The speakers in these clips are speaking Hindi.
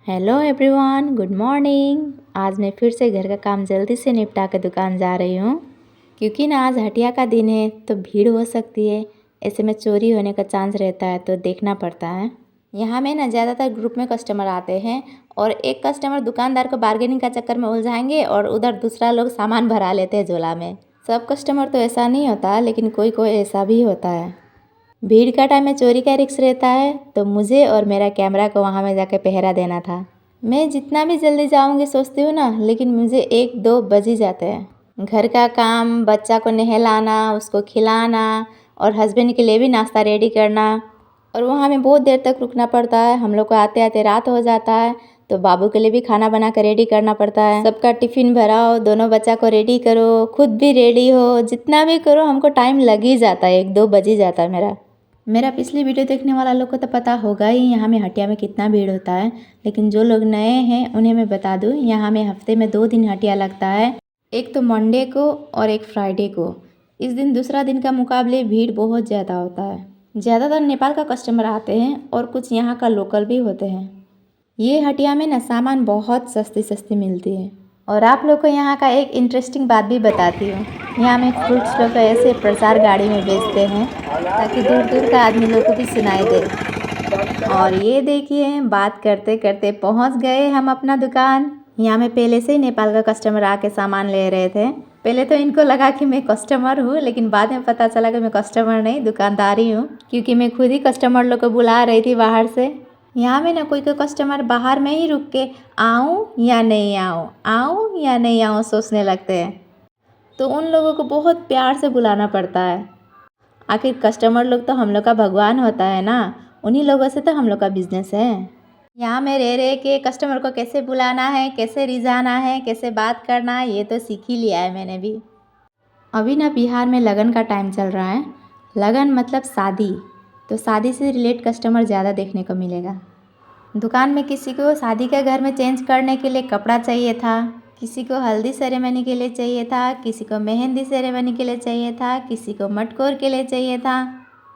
Hello everyone, good morning. आज मैं फिर से घर का काम जल्दी से निपटा के दुकान जा रही हूँ, क्योंकि ना आज हटिया का दिन है तो भीड़ हो सकती है। ऐसे में चोरी होने का चांस रहता है तो देखना पड़ता है। यहाँ में ना ज़्यादातर ग्रुप में कस्टमर आते हैं और एक कस्टमर दुकानदार को बार्गेनिंग का चक्कर में उलझाएंगे और उधर दूसरा लोग सामान भरा लेते हैं झोला में। सब कस्टमर तो ऐसा नहीं होता, लेकिन कोई कोई ऐसा भी होता है। भीड़ का टाइम में चोरी का रिस्क रहता है, तो मुझे और मेरा कैमरा को वहाँ में जाके पहरा देना था। मैं जितना भी जल्दी जाऊँगी सोचती हूँ ना, लेकिन मुझे 1-2 बज ही जाते हैं। घर का काम, बच्चा को नहलाना, उसको खिलाना और हस्बैंड के लिए भी नाश्ता रेडी करना, और वहाँ में बहुत देर तक रुकना पड़ता है। हम लोग को आते आते रात हो जाता है, तो बाबू के लिए भी खाना बना कर रेडी करना पड़ता है। सबका टिफ़िन भराओ, दोनों बच्चा को रेडी करो, खुद भी रेडी हो, जितना भी करो हमको टाइम लग ही जाता है, 1-2 बज ही जाता है मेरा पिछली वीडियो देखने वाला लोग को तो पता होगा ही यहाँ में हटिया में कितना भीड़ होता है। लेकिन जो लोग नए हैं उन्हें मैं बता दूँ, यहाँ में हफ्ते में 2 दिन हटिया लगता है, एक तो मंडे को और एक फ्राइडे को। इस दिन दूसरा दिन का मुकाबले भीड़ बहुत ज़्यादा होता है। ज़्यादातर नेपाल का कस्टमर आते हैं और कुछ यहाँ का लोकल भी होते हैं। ये हटिया में ना सामान बहुत सस्ती मिलती है। और आप लोग को यहाँ का एक इंटरेस्टिंग बात भी बताती हूँ। यहाँ में फ्रूट्स लोग ऐसे प्रचार गाड़ी में बेचते हैं ताकि दूर दूर का आदमी लोग को भी सुनाई दे। और ये देखिए, बात करते करते पहुँच गए हम अपना दुकान। यहाँ में पहले से ही नेपाल का कस्टमर आके सामान ले रहे थे। पहले तो इनको लगा कि मैं कस्टमर हूँ, लेकिन बाद में पता चला कि मैं कस्टमर नहीं, दुकानदारी हूँ, क्योंकि मैं खुद ही कस्टमर लोग को बुला रही थी बाहर से। यहाँ में ना कोई कस्टमर बाहर में ही रुक के आऊँ या नहीं आऊँ, आऊँ या नहीं आऊँ सोचने लगते हैं, तो उन लोगों को बहुत प्यार से बुलाना पड़ता है। आखिर कस्टमर लोग तो हम लोग का भगवान होता है ना, उन्हीं लोगों से तो हम लोग का बिजनेस है। यहाँ में रह के कस्टमर को कैसे बुलाना है, कैसे रिझाना है, कैसे बात करना है, ये तो सीख ही लिया है मैंने भी। अभी ना बिहार में लगन का टाइम चल रहा है। लगन मतलब शादी, तो शादी से रिलेट कस्टमर ज़्यादा देखने को मिलेगा। दुकान में किसी को शादी के घर में चेंज करने के लिए कपड़ा चाहिए था, किसी को हल्दी सेरेमनी के लिए चाहिए था, किसी को मेहंदी सेरेमनी के लिए चाहिए था, किसी को मटकोर के लिए चाहिए था,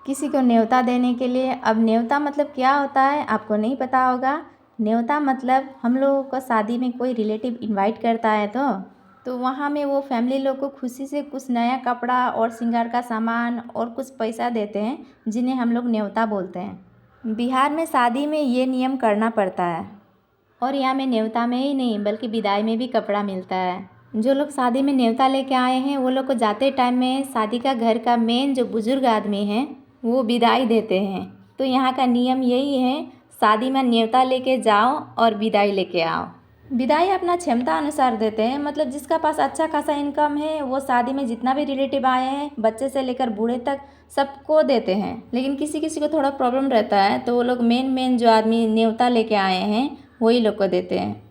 किसी को न्योता देने के लिए। अब न्योता मतलब क्या होता है आपको नहीं पता होगा। न्योता मतलब हम लोगों को शादी में कोई रिलेटिव इनवाइट करता है तो वहाँ में वो फैमिली लोग को खुशी से कुछ नया कपड़ा और श्रृंगार का सामान और कुछ पैसा देते हैं, जिन्हें हम लोग न्योता बोलते हैं। बिहार में शादी में ये नियम करना पड़ता है। और यहाँ में न्योता में ही नहीं बल्कि विदाई में भी कपड़ा मिलता है। जो लोग शादी में न्योता लेके आए हैं वो लोग को जाते टाइम में शादी का घर का मेन जो बुजुर्ग आदमी हैं वो विदाई देते हैं। तो यहाँ का नियम यही है, शादी में न्योता लेके जाओ और विदाई लेके आओ। विदाई अपना क्षमता अनुसार देते हैं, मतलब जिसका पास अच्छा खासा इनकम है वो शादी में जितना भी रिलेटिव आए हैं, बच्चे से लेकर बूढ़े तक सबको देते हैं। लेकिन किसी किसी को थोड़ा प्रॉब्लम रहता है तो वो लोग मेन जो आदमी न्योता लेके आए हैं वही लोग को देते हैं।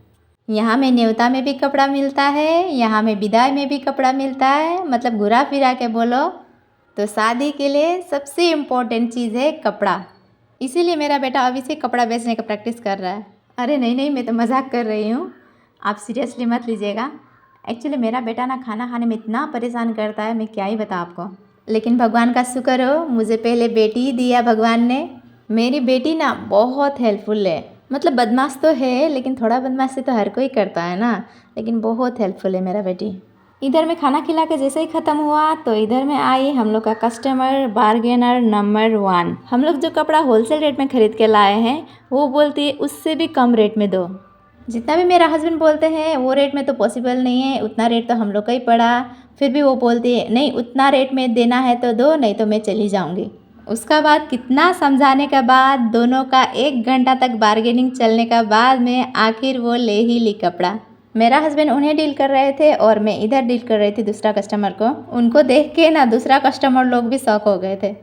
यहाँ में न्योता में भी कपड़ा मिलता है, यहाँ में विदाई में भी कपड़ा मिलता है। मतलब घुरा फिरा के बोलो तो शादी के लिए सबसे इम्पोर्टेंट चीज़ है कपड़ा। इसीलिए मेरा बेटा अभी से कपड़ा बेचने का प्रैक्टिस कर रहा है। अरे नहीं, मैं तो मजाक कर रही हूँ, आप सीरियसली मत लीजिएगा। एक्चुअली मेरा बेटा ना खाना खाने में इतना परेशान करता है, मैं क्या ही बता आपको। लेकिन भगवान का शुक्र हो, मुझे पहले बेटी ही दिया भगवान ने। मेरी बेटी ना बहुत हेल्पफुल है। मतलब बदमाश तो है, लेकिन थोड़ा बदमाशी तो हर कोई करता है ना, लेकिन बहुत हेल्पफुल है मेरा बेटी। इधर में खाना खिला के जैसे ही ख़त्म हुआ तो इधर में आई हम लोग का कस्टमर बार्गेनर नंबर 1। हम लोग जो कपड़ा होलसेल रेट में ख़रीद के लाए हैं वो बोलती है उससे भी कम रेट में दो। जितना भी मेरा हस्बैंड बोलते हैं वो रेट में तो पॉसिबल नहीं है, उतना रेट तो हम लोग का ही पड़ा। फिर भी वो बोलती है नहीं, उतना रेट में देना है तो दो, नहीं तो मैं चली जाऊँगी। उसका बाद कितना समझाने के बाद, दोनों का 1 घंटा तक बार्गेनिंग चलने का बाद में आखिर वो ले ही ली कपड़ा। मेरा हस्बैंड उन्हें डील कर रहे थे और मैं इधर डील कर रही थी दूसरा कस्टमर को। उनको देख के ना दूसरा कस्टमर लोग भी शॉक हो गए थे।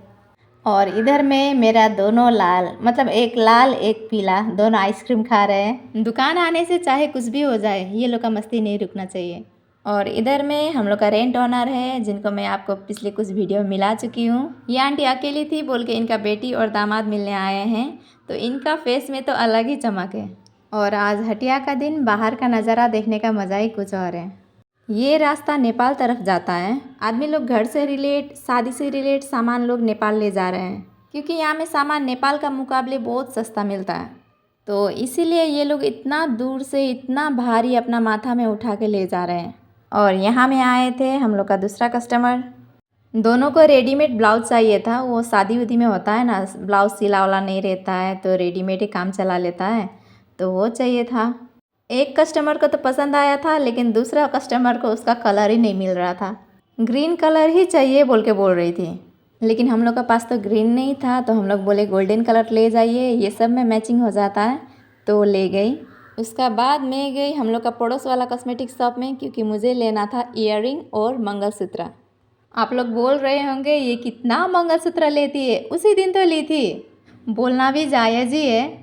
और इधर में मेरा दोनों लाल, मतलब एक लाल एक पीला, दोनों आइसक्रीम खा रहे हैं। दुकान आने से चाहे कुछ भी हो जाए, ये लोग का मस्ती नहीं रुकना चाहिए। और इधर में हम लोग का रेंट ओनर है, जिनको मैं आपको पिछले कुछ वीडियो में मिला चुकी हूँ। ये आंटी अकेली थी बोल के इनका बेटी और दामाद मिलने आए हैं, तो इनका फेस में तो अलग ही चमक है। और आज हटिया का दिन, बाहर का नज़ारा देखने का मज़ा ही कुछ और है। ये रास्ता नेपाल तरफ जाता है। आदमी लोग घर से रिलेट, शादी से रिलेट सामान लोग नेपाल ले जा रहे हैं, क्योंकि यहाँ में सामान नेपाल का मुकाबले बहुत सस्ता मिलता है। तो इसीलिए ये लोग इतना दूर से इतना भारी अपना माथा में उठा के ले जा रहे हैं। और यहाँ में आए थे हम लोग का दूसरा कस्टमर। दोनों को रेडीमेड ब्लाउज चाहिए था। वो शादी उदी में होता है ना, ब्लाउज सिला वाला नहीं रहता है तो रेडीमेड ही काम चला लेता है, तो वो चाहिए था। एक कस्टमर को तो पसंद आया था, लेकिन दूसरा कस्टमर को उसका कलर ही नहीं मिल रहा था। ग्रीन कलर ही चाहिए बोल रही थी, लेकिन हम लोग के पास तो ग्रीन नहीं था, तो हम लोग बोले गोल्डन कलर ले जाइए, ये सब में मैचिंग हो जाता है, तो ले गई। उसका बाद मैं गई हम लोग का पड़ोस वाला कॉस्मेटिक शॉप में, क्योंकि मुझे लेना था ईयरिंग और मंगलसूत्र। आप लोग बोल रहे होंगे ये कितना मंगलसूत्र लेती है, उसी दिन तो ली थी। बोलना भी जायज़ ही है,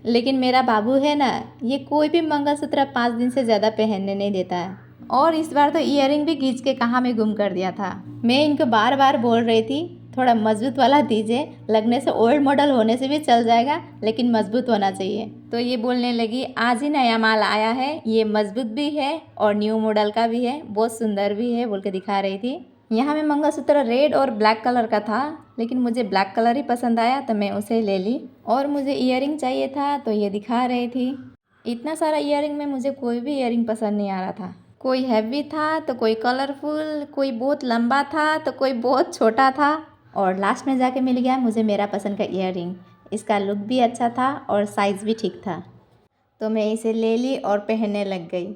लेकिन मेरा बाबू है ना, ये कोई भी मंगलसूत्र 5 दिन से ज़्यादा पहनने नहीं देता है। और इस बार तो ईयरिंग भी खींच के कहाँ में गुम कर दिया था। मैं इनको बार बार बोल रही थी थोड़ा मजबूत वाला दीजिए, लगने से ओल्ड मॉडल होने से भी चल जाएगा, लेकिन मजबूत होना चाहिए। तो ये बोलने लगी आज ही नया माल आया है, ये मजबूत भी है और न्यू मॉडल का भी है, बहुत सुंदर भी है बोल के दिखा रही थी। यहाँ में मंगलसूत्र रेड और ब्लैक कलर का था, लेकिन मुझे ब्लैक कलर ही पसंद आया तो मैं उसे ले ली। और मुझे ईयरिंग चाहिए था तो ये दिखा रही थी। इतना सारा ईयरिंग में मुझे कोई भी ईयरिंग पसंद नहीं आ रहा था। कोई हैवी था तो कोई कलरफुल, कोई बहुत लंबा था तो कोई बहुत छोटा था, और लास्ट में जाके मिल गया मुझे मेरा पसंद का ईयरिंग। इसका लुक भी अच्छा था और साइज़ भी ठीक था, तो मैं इसे ले ली और पहनने लग गई।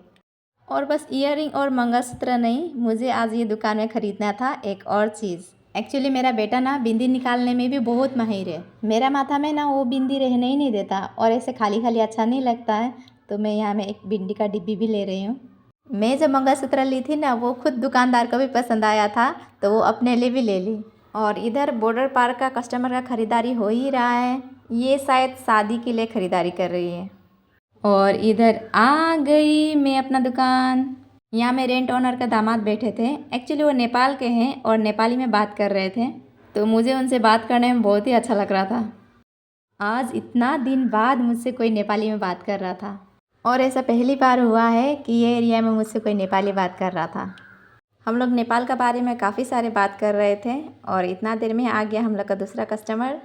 और बस ईयरिंग और मंगलसूत्र नहीं, मुझे आज ये दुकान में ख़रीदना था एक और चीज़। एक्चुअली मेरा बेटा ना बिंदी निकालने में भी बहुत माहिर है। मेरा माथा में ना वो बिंदी रहने ही नहीं देता, और ऐसे खाली खाली अच्छा नहीं लगता है, तो मैं यहाँ में एक बिंदी का डिब्बी भी ले रही हूँ। मैं जब मंगलसूत्र ली थी ना, वो खुद दुकानदार को भी पसंद आया था, तो वो अपने लिए भी ले ली। और इधर बॉर्डर पार का कस्टमर का ख़रीदारी हो ही रहा है, ये शायद शादी के लिए ख़रीदारी कर रही है। और इधर आ गई मैं अपना दुकान। यहाँ में रेंट ओनर का दामाद बैठे थे। एक्चुअली वो नेपाल के हैं और नेपाली में बात कर रहे थे, तो मुझे उनसे बात करने में बहुत ही अच्छा लग रहा था। आज इतना दिन बाद मुझसे कोई नेपाली में बात कर रहा था, और ऐसा पहली बार हुआ है कि ये एरिया में मुझसे कोई नेपाली बात कर रहा था। हम लोग नेपाल के बारे में काफ़ी सारे बात कर रहे थे, और इतना देर में आ गया हम लोग का दूसरा कस्टमर।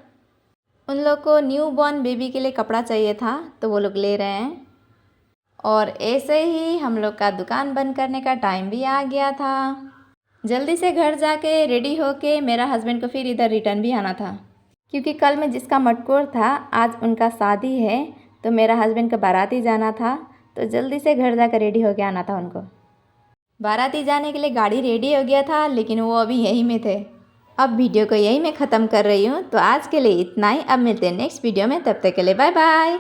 उन लोग को न्यू बॉर्न बेबी के लिए कपड़ा चाहिए था, तो वो लोग ले रहे हैं। और ऐसे ही हम लोग का दुकान बंद करने का टाइम भी आ गया था। जल्दी से घर जाके रेडी होके मेरा हस्बैंड को फिर इधर रिटर्न भी आना था, क्योंकि कल में जिसका मटकोर था आज उनका शादी है, तो मेरा हस्बैंड को बाराती जाना था, तो जल्दी से घर जाकर रेडी होके आना था उनको। बाराती जाने के लिए गाड़ी रेडी हो गया था, लेकिन वो अभी यहीं में थे। अब वीडियो को यहीं मैं ख़त्म कर रही हूँ, तो आज के लिए इतना ही। अब मिलते हैं नेक्स्ट वीडियो में, तब तक के लिए बाय बाय।